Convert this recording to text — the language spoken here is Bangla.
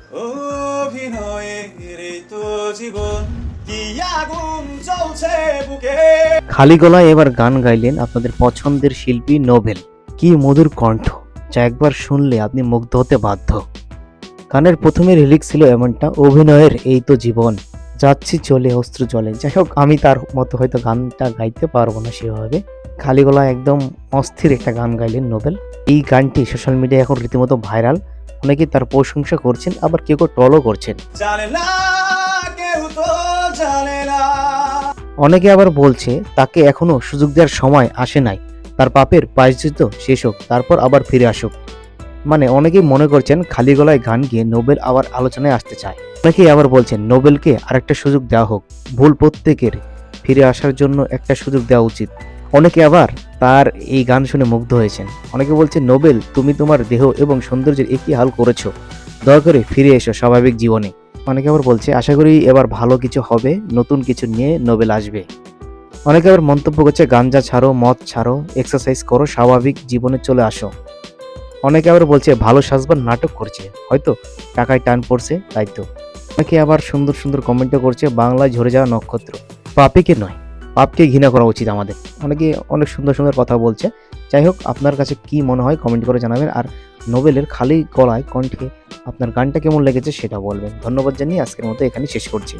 অভিনয়ের এই তো জীবন, কি আগুন জ্বলছে বুকে। খালি গলায় এবার গান গাইলেন আপনাদের পছন্দের শিল্পী নোবেল। কি মধুর কণ্ঠ, যা একবার শুনলে আপনি মুগ্ধ হতে বাধ্য। গানের প্রথমে লিরিক্স ছিল এমনটা, অভিনয়ের এই তো জীবন, যাচ্ছি চলে অস্ত্র জলে। যাই হোক, আমি তার মতো হয়তো গানটা গাইতে পারবো না সেভাবে। খালি গলায় একদম অস্থির একটা গান গাইলেন নোবেল। এই গানটি সোশ্যাল মিডিয়ায় এখন রীতিমতো ভাইরাল। অনেকে তার প্রশংসা করছেন, আবার কেউ কেউ ট্রলও করছেন। জানে না কেউ তো জানে না। অনেকে আবার বলছে তাকে এখনো সুযোগ দেওয়ার সময় আসে নাই, তার পাপের প্রায়শ্চিত্ত শেষ হোক, তারপর আবার ফিরে আসুক। মানে অনেকেই মনে করছেন খালি গলায় গান গিয়ে নোবেল আবার আলোচনায় আসতে চায়। অনেকেই আবার বলছেন নোবেলকে আরেকটা সুযোগ দেওয়া হোক, ভুল প্রত্যেকের, ফিরে আসার জন্য একটা সুযোগ দেওয়া উচিত। অনেকে আবার তার এই গান শুনে মুগ্ধ হয়েছেন। অনেকে বলছেন নোবেল, তুমি তোমার দেহ এবং সৌন্দর্যের একই হাল করেছো, দয়া করে ফিরে এসো স্বাভাবিক জীবনে। অনেকে আবার বলছে আশা করি এবার ভালো কিছু হবে, নতুন কিছু নিয়ে নোবেল আসবে। অনেকে আবার মন্তব্য করছে গাঞ্জা ছাড়ো, মদ ছাড়ো, এক্সারসাইজ করো, স্বাভাবিক জীবনে চলে আসো। অনেকে আবার বলছে ভালো সাজবার নাটক করছে, হয়তো টাকায় টান পড়ছে তাই তো। অনেকে আবার সুন্দর সুন্দর কমেন্টও করছে বাংলায় ঝরে যাওয়া নক্ষত্র, পাপিকে নয় পাপকে ঘৃণা করা উচিত আমাদের। অনেকে অনেক সুন্দর সুন্দর কথা বলছে। যাই হোক, আপনার কাছে কি মনে হয় কমেন্ট করে জানাবেন। আর নোবেলের খালি গলায় কণ্ঠে আপনার গানটা কেমন লেগেছে সেটা বলবেন। ধন্যবাদ জানিয়ে আজকের মতো এখানে শেষ করছি।